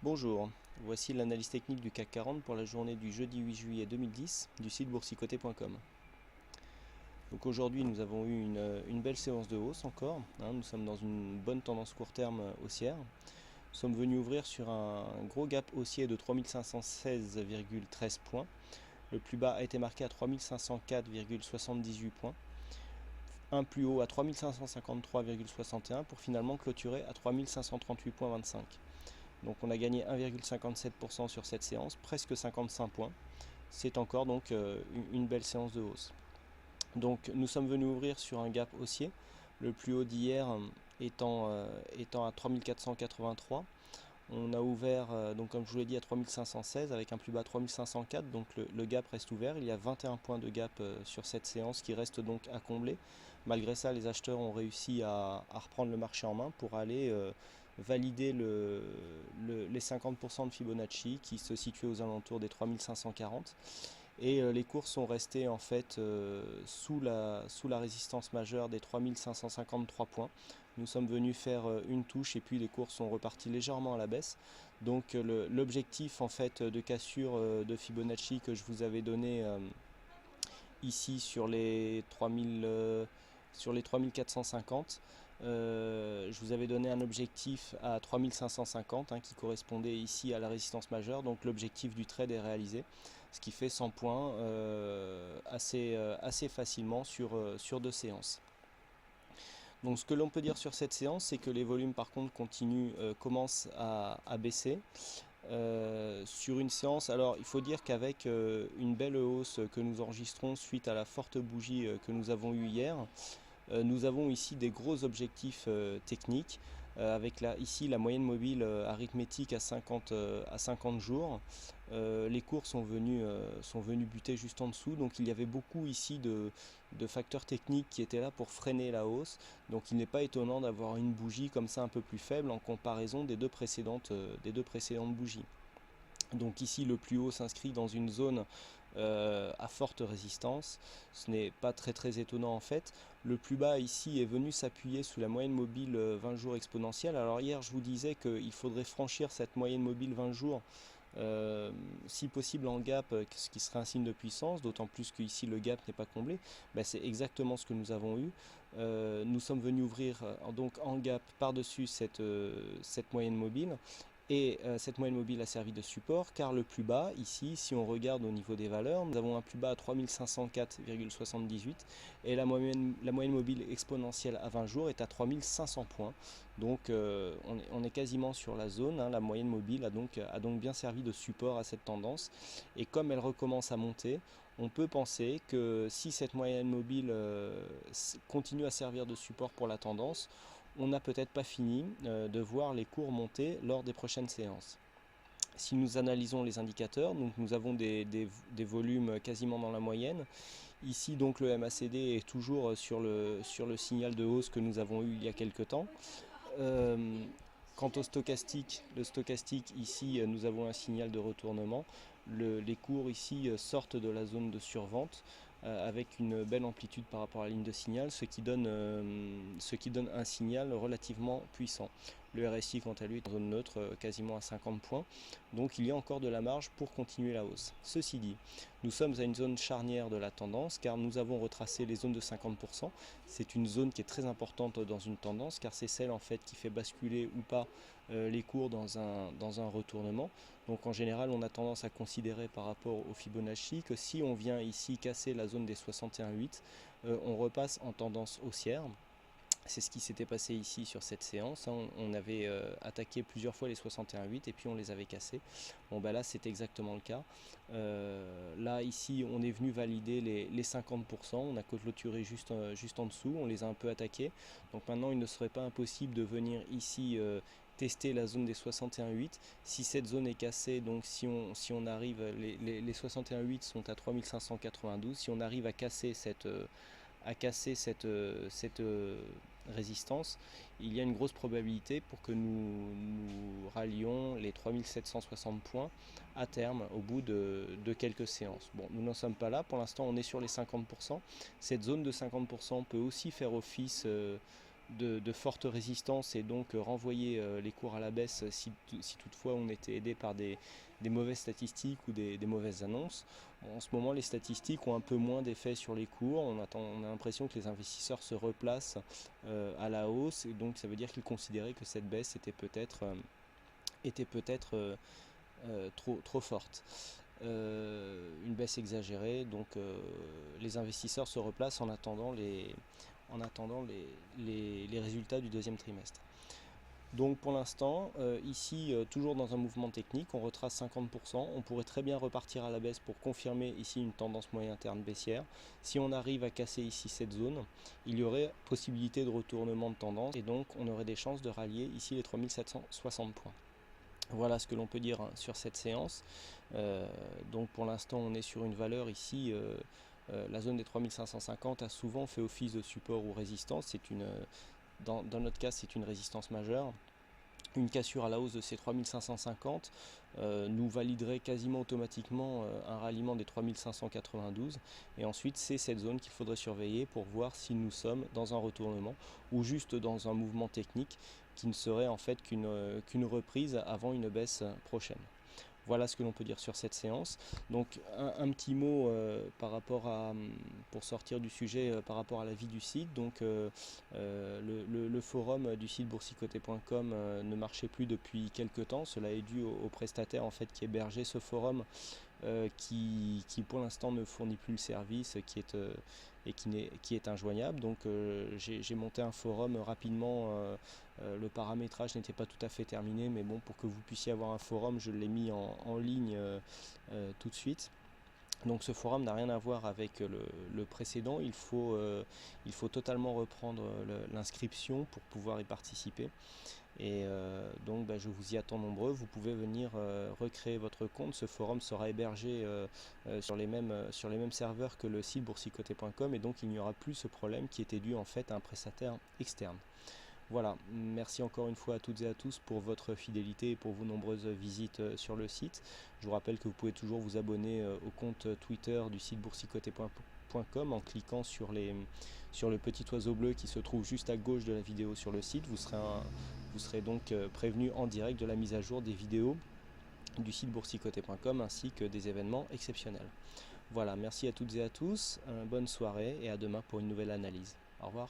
Bonjour, voici l'analyse technique du CAC 40 pour la journée du jeudi 8 juillet 2010 du site boursicoté.com. Donc aujourd'hui nous avons eu une belle séance de hausse encore, nous sommes dans une bonne tendance court terme haussière. Nous sommes venus ouvrir sur un gros gap haussier de 3516,13 points. Le plus bas a été marqué à 3504,78 points. Un plus haut à 3553,61 pour finalement clôturer à 3538,25. Donc on a gagné 1,57% sur cette séance, presque 55 points. C'est encore donc une belle séance de hausse. Donc nous sommes venus ouvrir sur un gap haussier, le plus haut d'hier étant à 3483. On a ouvert, donc comme je vous l'ai dit, à 3516 avec un plus bas 3504, donc le gap reste ouvert. Il y a 21 points de gap sur cette séance qui reste donc à combler. Malgré ça, les acheteurs ont réussi à reprendre le marché en main pour aller valider les 50% de Fibonacci qui se situaient aux alentours des 3540. Et les cours sont restés en fait sous la résistance majeure des 3553 points. Nous sommes venus faire une touche et puis les cours sont repartis légèrement à la baisse. Donc l'objectif en fait de cassure de Fibonacci que je vous avais donné ici sur les 3450, je vous avais donné un objectif à 3550 qui correspondait ici à la résistance majeure. Donc l'objectif du trade est réalisé, ce qui fait 100 points assez facilement sur deux séances. Donc ce que l'on peut dire sur cette séance, c'est que les volumes par contre commencent à baisser. Sur une séance, alors il faut dire qu'avec une belle hausse que nous enregistrons suite à la forte bougie que nous avons eue hier, nous avons ici des gros objectifs techniques avec ici la moyenne mobile arithmétique à 50 jours. Les cours sont venus buter juste en dessous, donc il y avait beaucoup ici de facteurs techniques qui étaient là pour freiner la hausse. Donc il n'est pas étonnant d'avoir une bougie comme ça un peu plus faible en comparaison des deux précédentes bougies. Donc ici le plus haut s'inscrit dans une zone à forte résistance, ce n'est pas très étonnant en fait. Le plus bas ici est venu s'appuyer sous la moyenne mobile 20 jours exponentielle. Alors hier je vous disais qu'il faudrait franchir cette moyenne mobile 20 jours si possible en gap, ce qui serait un signe de puissance, d'autant plus qu'ici le gap n'est pas comblé. C'est exactement ce que nous avons eu. Nous sommes venus ouvrir donc en gap par-dessus cette moyenne mobile. Et cette moyenne mobile a servi de support car le plus bas, ici, si on regarde au niveau des valeurs, nous avons un plus bas à 3504,78 et la moyenne mobile exponentielle à 20 jours est à 3500 points. Donc on est quasiment sur la zone, la moyenne mobile a donc bien servi de support à cette tendance. Et comme elle recommence à monter, on peut penser que si cette moyenne mobile continue à servir de support pour la tendance, on n'a peut-être pas fini de voir les cours monter lors des prochaines séances. Si nous analysons les indicateurs, donc nous avons des volumes quasiment dans la moyenne. Ici donc le MACD est toujours sur le signal de hausse que nous avons eu il y a quelques temps. Quant au stochastique, le stochastique ici nous avons un signal de retournement. Les cours ici sortent de la zone de survente avec une belle amplitude par rapport à la ligne de signal, ce qui donne un signal relativement puissant. Le RSI quant à lui est en zone neutre quasiment à 50 points, donc il y a encore de la marge pour continuer la hausse. Ceci dit, nous sommes à une zone charnière de la tendance car nous avons retracé les zones de 50%. C'est une zone qui est très importante dans une tendance car c'est celle en fait qui fait basculer ou pas les cours dans un retournement. Donc en général on a tendance à considérer par rapport au Fibonacci que si on vient ici casser la zone des 61,8, on repasse en tendance haussière. C'est ce qui s'était passé ici sur cette séance. On avait attaqué plusieurs fois les 61,8 et puis on les avait cassés. Bon là c'est exactement le cas. Là ici on est venu valider les 50%. On a clôturé juste en dessous. On les a un peu attaqués. Donc maintenant il ne serait pas impossible de venir ici tester la zone des 61,8. Si cette zone est cassée, donc si on arrive, les 61,8 sont à 3592. Si on arrive à casser cette résistance, il y a une grosse probabilité pour que nous rallions les 3760 points à terme au bout de quelques séances. Bon, nous n'en sommes pas là, pour l'instant on est sur les 50%. Cette zone de 50% peut aussi faire office de forte résistance et donc renvoyer les cours à la baisse si toutefois on était aidé par des mauvaises statistiques ou des mauvaises annonces. En ce moment, les statistiques ont un peu moins d'effet sur les cours. On a l'impression que les investisseurs se replacent à la hausse, et donc ça veut dire qu'ils considéraient que cette baisse était peut-être trop forte. Une baisse exagérée, donc les investisseurs se replacent en attendant les résultats du deuxième trimestre. Donc pour l'instant, ici, toujours dans un mouvement technique, on retrace 50%. On pourrait très bien repartir à la baisse pour confirmer ici une tendance moyen terme baissière. Si on arrive à casser ici cette zone, il y aurait possibilité de retournement de tendance et donc on aurait des chances de rallier ici les 3760 points. Voilà ce que l'on peut dire sur cette séance. Donc pour l'instant, on est sur une valeur ici. La zone des 3550 a souvent fait office de support ou résistance. Dans notre cas, c'est une résistance majeure. Une cassure à la hausse de ces 3550 nous validerait quasiment automatiquement un ralliement des 3592. Et ensuite, c'est cette zone qu'il faudrait surveiller pour voir si nous sommes dans un retournement ou juste dans un mouvement technique qui ne serait en fait qu'une reprise avant une baisse prochaine. Voilà ce que l'on peut dire sur cette séance. Donc un petit mot pour sortir du sujet par rapport à la vie du site. Donc le forum du site boursicoté.com ne marchait plus depuis quelques temps. Cela est dû au prestataire en fait qui hébergeait ce forum qui pour l'instant ne fournit plus le service qui est injoignable. Donc j'ai monté un forum rapidement. Le paramétrage n'était pas tout à fait terminé, mais bon, pour que vous puissiez avoir un forum, je l'ai mis en ligne tout de suite. Donc ce forum n'a rien à voir avec le précédent. Il faut totalement reprendre l'inscription pour pouvoir y participer. Et donc je vous y attends nombreux. Vous pouvez venir recréer votre compte. Ce forum sera hébergé sur les mêmes serveurs que le site boursicoté.com, et donc il n'y aura plus ce problème qui était dû en fait à un prestataire externe. Voilà, merci encore une fois à toutes et à tous pour votre fidélité et pour vos nombreuses visites sur le site. Je vous rappelle que vous pouvez toujours vous abonner au compte Twitter du site boursicoté.com en cliquant sur le petit oiseau bleu qui se trouve juste à gauche de la vidéo sur le site. Vous serez donc prévenu en direct de la mise à jour des vidéos du site boursicoté.com ainsi que des événements exceptionnels. Voilà, merci à toutes et à tous, bonne soirée et à demain pour une nouvelle analyse. Au revoir.